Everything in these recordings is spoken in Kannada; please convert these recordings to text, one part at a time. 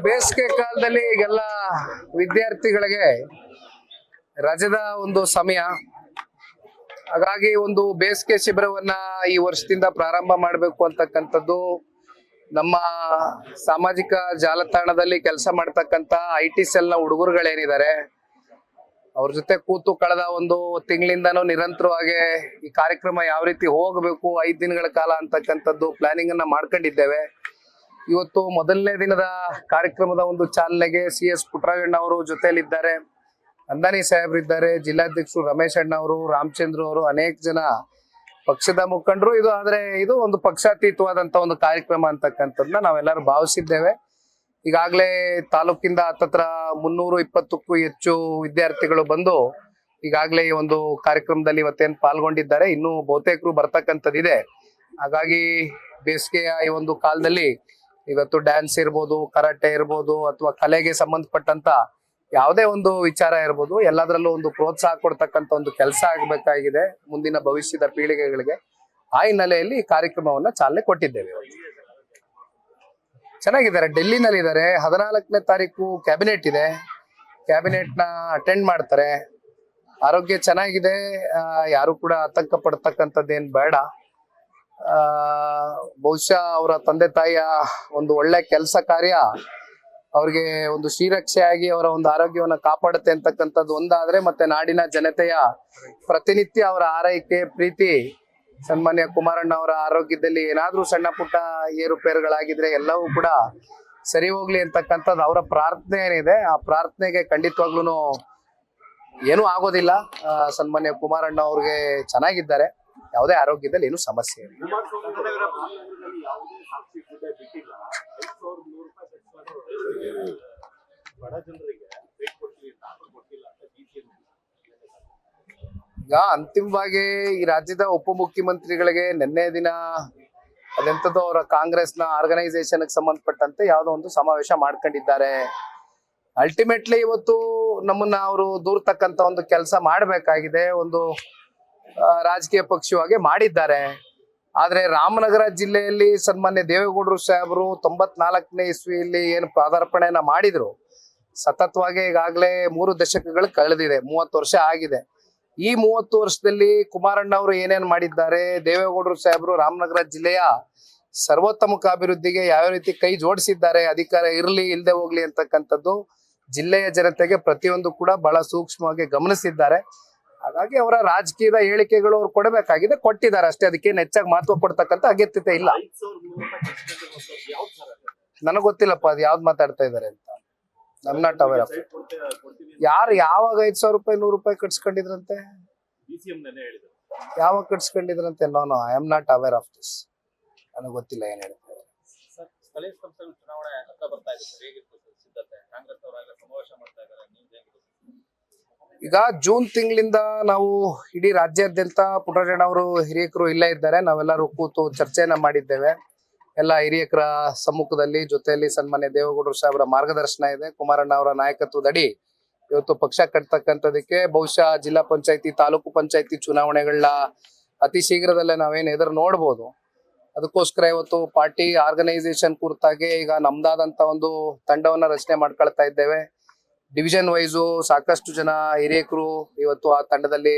ಬೇಸಿಗೆ ಕಾಲದಲ್ಲಿ ಈಗೆಲ್ಲ ವಿದ್ಯಾರ್ಥಿಗಳಿಗೆ ರಜದ ಒಂದು ಸಮಯ. ಹಾಗಾಗಿ ಒಂದು ಬೇಸಿಗೆ ಶಿಬಿರವನ್ನ ಈ ವರ್ಷದಿಂದ ಪ್ರಾರಂಭ ಮಾಡಬೇಕು ಅಂತಕ್ಕಂಥದ್ದು ನಮ್ಮ ಸಾಮಾಜಿಕ ಜಾಲತಾಣದಲ್ಲಿ ಕೆಲಸ ಮಾಡ್ತಕ್ಕಂಥ IT ಸೆಲ್ನ ಹುಡುಗರುಗಳೇನಿದ್ದಾರೆ ಅವ್ರ ಜೊತೆ ಕೂತು ಕಳೆದ ಒಂದು ತಿಂಗಳಿಂದನೂ ನಿರಂತರವಾಗಿ ಈ ಕಾರ್ಯಕ್ರಮ ಯಾವ ರೀತಿ ಹೋಗಬೇಕು 5 ದಿನಗಳ ಕಾಲ ಅಂತಕ್ಕಂಥದ್ದು ಪ್ಲಾನಿಂಗ್ ಅನ್ನ ಮಾಡ್ಕೊಂಡಿದ್ದೇವೆ. ಇವತ್ತು ಮೊದಲನೇ ದಿನದ ಕಾರ್ಯಕ್ರಮದ ಒಂದು ಚಾಲನೆಗೆ CS ಪುಟ್ಟರಾಜಣ್ಣ ಅವರು ಜೊತೆಯಲ್ಲಿದ್ದಾರೆ, ಅಂದಾನಿ ಸಾಹೇಬ್ರಿದ್ದಾರೆ, ಜಿಲ್ಲಾಧ್ಯಕ್ಷರು ರಮೇಶ್ ಅಣ್ಣ ಅವರು, ರಾಮಚಂದ್ರ ಅವರು, ಅನೇಕ ಜನ ಪಕ್ಷದ ಮುಖಂಡರು. ಇದು ಒಂದು ಪಕ್ಷಾತೀತವಾದಂತ ಒಂದು ಕಾರ್ಯಕ್ರಮ ಅಂತಕ್ಕಂಥದ್ದನ್ನ ನಾವೆಲ್ಲರೂ ಭಾವಿಸಿದ್ದೇವೆ. ಈಗಾಗಲೇ ತಾಲೂಕಿಂದ ಹತ್ತತ್ರ 320ಕ್ಕೂ ಹೆಚ್ಚು ವಿದ್ಯಾರ್ಥಿಗಳು ಬಂದು ಈಗಾಗಲೇ ಈ ಒಂದು ಕಾರ್ಯಕ್ರಮದಲ್ಲಿ ಇವತ್ತೇನು ಪಾಲ್ಗೊಂಡಿದ್ದಾರೆ. ಇನ್ನೂ ಬಹುತೇಕರು ಬರ್ತಕ್ಕಂಥದ್ದಿದೆ. ಹಾಗಾಗಿ ಬೇಸಿಗೆಯ ಈ ಒಂದು ಕಾಲದಲ್ಲಿ ಇವತ್ತು ಡ್ಯಾನ್ಸ್ ಇರ್ಬೋದು, ಕರಾಟೆ ಇರ್ಬೋದು, ಅಥವಾ ಕಲೆಗೆ ಸಂಬಂಧಪಟ್ಟಂತ ಯಾವುದೇ ಒಂದು ವಿಚಾರ ಇರ್ಬೋದು, ಎಲ್ಲದರಲ್ಲೂ ಒಂದು ಪ್ರೋತ್ಸಾಹ ಕೊಡ್ತಕ್ಕಂಥ ಒಂದು ಕೆಲಸ ಆಗಬೇಕಾಗಿದೆ ಮುಂದಿನ ಭವಿಷ್ಯದ ಪೀಳಿಗೆಗಳಿಗೆ. ಆ ಹಿನ್ನೆಲೆಯಲ್ಲಿ ಈ ಕಾರ್ಯಕ್ರಮವನ್ನ ಚಾಲನೆ ಕೊಟ್ಟಿದ್ದೇವೆ. ಚೆನ್ನಾಗಿದ್ದಾರೆ, ಡೆಲ್ಲಿನಲ್ಲಿ ಇದ್ದಾರೆ. 14ನೇ ತಾರೀಕು ಕ್ಯಾಬಿನೆಟ್ ಇದೆ, ಕ್ಯಾಬಿನೆಟ್ ನ ಅಟೆಂಡ್ ಮಾಡ್ತಾರೆ. ಆರೋಗ್ಯ ಚೆನ್ನಾಗಿದೆ, ಯಾರು ಕೂಡ ಆತಂಕ ಪಡ್ತಕ್ಕಂಥದ್ದೇನ್ ಬೇಡ. ಬಹುಶಃ ಅವರ ತಂದೆ ತಾಯಿಯ ಒಂದು ಒಳ್ಳೆ ಕೆಲಸ ಕಾರ್ಯ ಅವ್ರಿಗೆ ಒಂದು ಶ್ರೀರಕ್ಷೆಯಾಗಿ ಅವರ ಒಂದು ಆರೋಗ್ಯವನ್ನ ಕಾಪಾಡುತ್ತೆ ಅಂತಕ್ಕಂಥದ್ದು ಒಂದಾದ್ರೆ, ಮತ್ತೆ ನಾಡಿನ ಜನತೆಯ ಪ್ರತಿನಿತ್ಯ ಅವರ ಆರೈಕೆ ಪ್ರೀತಿ ಸನ್ಮಾನ್ಯ ಕುಮಾರಣ್ಣ ಅವರ ಆರೋಗ್ಯದಲ್ಲಿ ಏನಾದ್ರೂ ಸಣ್ಣ ಪುಟ್ಟ ಏರುಪೇರುಗಳಾಗಿದ್ರೆ ಎಲ್ಲವೂ ಕೂಡ ಸರಿ ಹೋಗ್ಲಿ ಅಂತಕ್ಕಂಥದ್ದು ಅವರ ಪ್ರಾರ್ಥನೆ ಏನಿದೆ. ಆ ಪ್ರಾರ್ಥನೆಗೆ ಖಂಡಿತವಾಗ್ಲೂ ಏನೂ ಆಗೋದಿಲ್ಲ. ಸನ್ಮಾನ್ಯ ಕುಮಾರಣ್ಣ ಅವ್ರಿಗೆ ಚೆನ್ನಾಗಿದ್ದಾರೆ, ಯಾವುದೇ ಆರೋಗ್ಯದಲ್ಲಿ ಏನು ಸಮಸ್ಯೆ ಇಲ್ಲ. ಈಗ ಅಂತಿಮವಾಗಿ ಈ ರಾಜ್ಯದ ಉಪಮುಖ್ಯಮಂತ್ರಿಗಳಿಗೆ ನಿನ್ನೆ ದಿನ ಅದೆಂತದ್ದು ಅವರ ಕಾಂಗ್ರೆಸ್ನ ಆರ್ಗನೈಸೇಷನ್ ಸಂಬಂಧಪಟ್ಟಂತೆ ಯಾವುದೋ ಒಂದು ಸಮಾವೇಶ ಮಾಡ್ಕೊಂಡಿದ್ದಾರೆ. ಅಲ್ಟಿಮೇಟ್ಲಿ ಇವತ್ತು ನಮ್ಮನ್ನ ಅವರು ದೂರ್ತಕ್ಕಂತ ಒಂದು ಕೆಲಸ ಮಾಡಬೇಕಾಗಿದೆ, ಒಂದು ರಾಜಕೀಯ ಪಕ್ಷವಾಗಿ ಮಾಡಿದ್ದಾರೆ. ಆದ್ರೆ ರಾಮನಗರ ಜಿಲ್ಲೆಯಲ್ಲಿ ಸನ್ಮಾನ್ಯ ದೇವೇಗೌಡರು ಸಾಹೇಬರು 94ನೇ ಇಸ್ವಿಯಲ್ಲಿ ಏನು ಪಾದಾರ್ಪಣೆಯನ್ನ ಮಾಡಿದ್ರು, ಸತತವಾಗಿ ಈಗಾಗಲೇ 3 ದಶಕಗಳು ಕಳೆದಿದೆ, 30 ವರ್ಷ ಆಗಿದೆ. ಈ 30 ವರ್ಷದಲ್ಲಿ ಕುಮಾರಣ್ಣ ಅವರು ಏನೇನ್ ಮಾಡಿದ್ದಾರೆ, ದೇವೇಗೌಡರು ಸಾಹೇಬರು ರಾಮನಗರ ಜಿಲ್ಲೆಯ ಸರ್ವತೋಮುಖ ಅಭಿವೃದ್ಧಿಗೆ ಯಾವ ರೀತಿ ಕೈ ಜೋಡಿಸಿದ್ದಾರೆ, ಅಧಿಕಾರ ಇರ್ಲಿ ಇಲ್ಲದೆ ಹೋಗ್ಲಿ ಅಂತಕ್ಕಂಥದ್ದು ಜಿಲ್ಲೆಯ ಜನತೆಗೆ ಪ್ರತಿಯೊಂದು ಕೂಡ ಬಹಳ ಸೂಕ್ಷ್ಮವಾಗಿ ಗಮನಿಸಿದ್ದಾರೆ. ಹಾಗಾಗಿ ಅವರ ರಾಜಕೀಯದ ಹೇಳಿಕೆಗಳು ಅವ್ರು ಕೊಡಬೇಕಾಗಿದೆ, ಕೊಟ್ಟಿದ್ದಾರೆ ಅಷ್ಟೇ. ಅದಕ್ಕೆ ಹೆಚ್ಚಾಗಿ ಮಹತ್ವ ಕೊಡ್ತಕ್ಕಂಥ ಅಗತ್ಯತೆ ಇಲ್ಲ. ನನಗ್ ಗೊತ್ತಿಲ್ಲಪ್ಪ ಅದು ಯಾವ್ದು ಮಾತಾಡ್ತಾ ಇದಾರೆ ಅಂತ. ನಮ್ ನಾಟ್ ಅವೇರ್ ಆಫ್ ಇಟ್. ಯಾರು ಯಾವಾಗ 5,000 ರೂಪಾಯಿ 100 ರೂಪಾಯಿ ಕಟ್ಸ್ಕೊಂಡಿದ್ರಂತೆ, ಯಾವಾಗ ಕಟ್ಸ್ಕೊಂಡಿದ್ರಂತೆ? No I am not aware of this. ನನಗೆ ಗೊತ್ತಿಲ್ಲ ಏನ್ ಹೇಳ್ತಾ ಇದ್ದಾರೆ. ಈಗ ಜೂನ್ ತಿಂಗಳಿಂದ ನಾವು ಇಡೀ ರಾಜ್ಯಾದ್ಯಂತ ಪುಟ್ಟರಾಜಣ್ಣ ಅವರು ಹಿರಿಯಕರು ಇಲ್ಲೇ ಇದ್ದಾರೆ, ನಾವೆಲ್ಲರೂ ಕೂತು ಚರ್ಚೆಯನ್ನ ಮಾಡಿದ್ದೇವೆ. ಎಲ್ಲ ಹಿರಿಯಕರ ಸಮ್ಮುಖದಲ್ಲಿ ಜೊತೆಯಲ್ಲಿ ಸನ್ಮಾನ್ಯ ದೇವೇಗೌಡರು ಸಾಹೇಬರ ಮಾರ್ಗದರ್ಶನ ಇದೆ. ಕುಮಾರಣ್ಣ ಅವರ ನಾಯಕತ್ವದಡಿ ಇವತ್ತು ಪಕ್ಷ ಕಟ್ತಕ್ಕಂಥದಕ್ಕೆ ಬಹುಶಃ ಜಿಲ್ಲಾ ಪಂಚಾಯತಿ ತಾಲೂಕು ಪಂಚಾಯತಿ ಚುನಾವಣೆಗಳನ್ನ ಅತಿ ಶೀಘ್ರದಲ್ಲೇ ನಾವೇನು ಎದುರು ನೋಡ್ಬೋದು. ಅದಕ್ಕೋಸ್ಕರ ಇವತ್ತು ಪಾರ್ಟಿ ಆರ್ಗನೈಸೇಷನ್ ಕುರಿತಾಗಿ ಈಗ ನಮ್ದಾದಂತ ಒಂದು ತಂಡವನ್ನ ರಚನೆ ಮಾಡ್ಕೊಳ್ತಾ ಇದ್ದೇವೆ. ಡಿವಿಷನ್ ವೈಸು ಸಾಕಷ್ಟು ಜನ ಹಿರಿಯಕರು ಇವತ್ತು ಆ ತಂಡದಲ್ಲಿ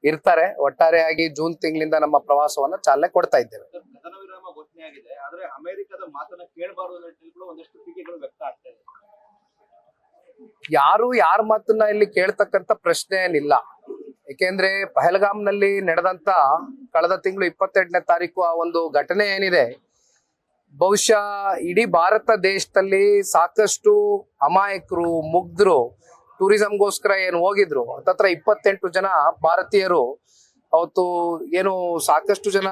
ಇರ್ತಾರೆ. ಒಟ್ಟಾರೆಯಾಗಿ ಜೂನ್ ತಿಂಗಳಿಂದ ನಮ್ಮ ಪ್ರವಾಸವನ್ನ ಚಾಲನೆ ಕೊಡ್ತಾ ಇದ್ದೇವೆ. ಯಾರು ಯಾರ ಮಾತನ್ನ ಇಲ್ಲಿ ಕೇಳ್ತಕ್ಕಂತ ಪ್ರಶ್ನೆ ಏನಿಲ್ಲ. ಏಕೆಂದ್ರೆ ಪಹಲ್ಗಾಮ್ನಲ್ಲಿ ನಡೆದಂತ ಕಳೆದ ತಿಂಗಳು 28ನೇ ತಾರೀಕು ಆ ಒಂದು ಘಟನೆ ಏನಿದೆ, ಬಹುಶಃ ಇಡೀ ಭಾರತ ದೇಶದಲ್ಲಿ ಸಾಕಷ್ಟು ಅಮಾಯಕರು ಮುಗ್ಧರು ಟೂರಿಸಂಗೋಸ್ಕರ ಏನು ಹೋಗಿದ್ರು, ಹತ್ತತ್ರ 28 ಜನ ಭಾರತೀಯರು ಅವತ್ತು ಏನು ಸಾಕಷ್ಟು ಜನ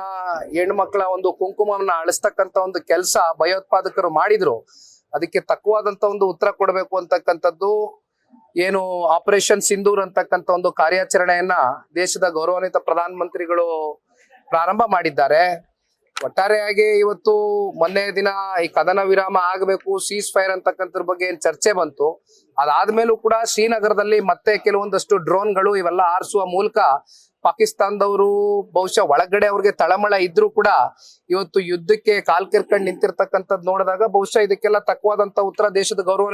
ಹೆಣ್ಮಕ್ಳ ಒಂದು ಕುಂಕುಮವನ್ನ ಅಳಿಸ್ತಕ್ಕಂತ ಒಂದು ಕೆಲಸ ಭಯೋತ್ಪಾದಕರು ಮಾಡಿದ್ರು. ಅದಕ್ಕೆ ತಕ್ಕವಾದಂತ ಒಂದು ಉತ್ತರ ಕೊಡಬೇಕು ಅಂತಕ್ಕಂಥದ್ದು ಏನು ಆಪರೇಷನ್ ಸಿಂಧೂರ್ ಅಂತಕ್ಕಂಥ ಒಂದು ಕಾರ್ಯಾಚರಣೆಯನ್ನ ದೇಶದ ಗೌರವಾನ್ವಿತ ಪ್ರಧಾನ ಮಂತ್ರಿಗಳು ಪ್ರಾರಂಭ ಮಾಡಿದ್ದಾರೆ. ಒಟ್ಟಾರೆಯಾಗಿ ಇವತ್ತು ಮೊನ್ನೆ ದಿನ ಈ ಕದನ ವಿರಾಮ ಆಗಬೇಕು, ಸೀಸ್ ಫೈರ್ ಅಂತಕ್ಕಂಥದ್ರ ಬಗ್ಗೆ ಏನ್ ಚರ್ಚೆ ಬಂತು, ಅದಾದ್ಮೇಲೂ ಕೂಡ ಶ್ರೀನಗರದಲ್ಲಿ ಮತ್ತೆ ಕೆಲವೊಂದಷ್ಟು ಡ್ರೋನ್ಗಳು ಇವೆಲ್ಲ ಆರಿಸುವ ಮೂಲಕ ಪಾಕಿಸ್ತಾನದವರು ಬಹುಶಃ ಒಳಗಡೆ ಅವ್ರಿಗೆ ತಳಮಳ ಇದ್ರೂ ಕೂಡ ಇವತ್ತು ಯುದ್ಧಕ್ಕೆ ಕಾಲ್ ಕೆರ್ಕೊಂಡ್ ನಿಂತಿರ್ತಕ್ಕಂಥದ್ದು ನೋಡಿದಾಗ ಬಹುಶಃ ಇದಕ್ಕೆಲ್ಲ ತಕ್ಕವಾದಂತ ಉತ್ತರ ದೇಶದ ಗೌರವ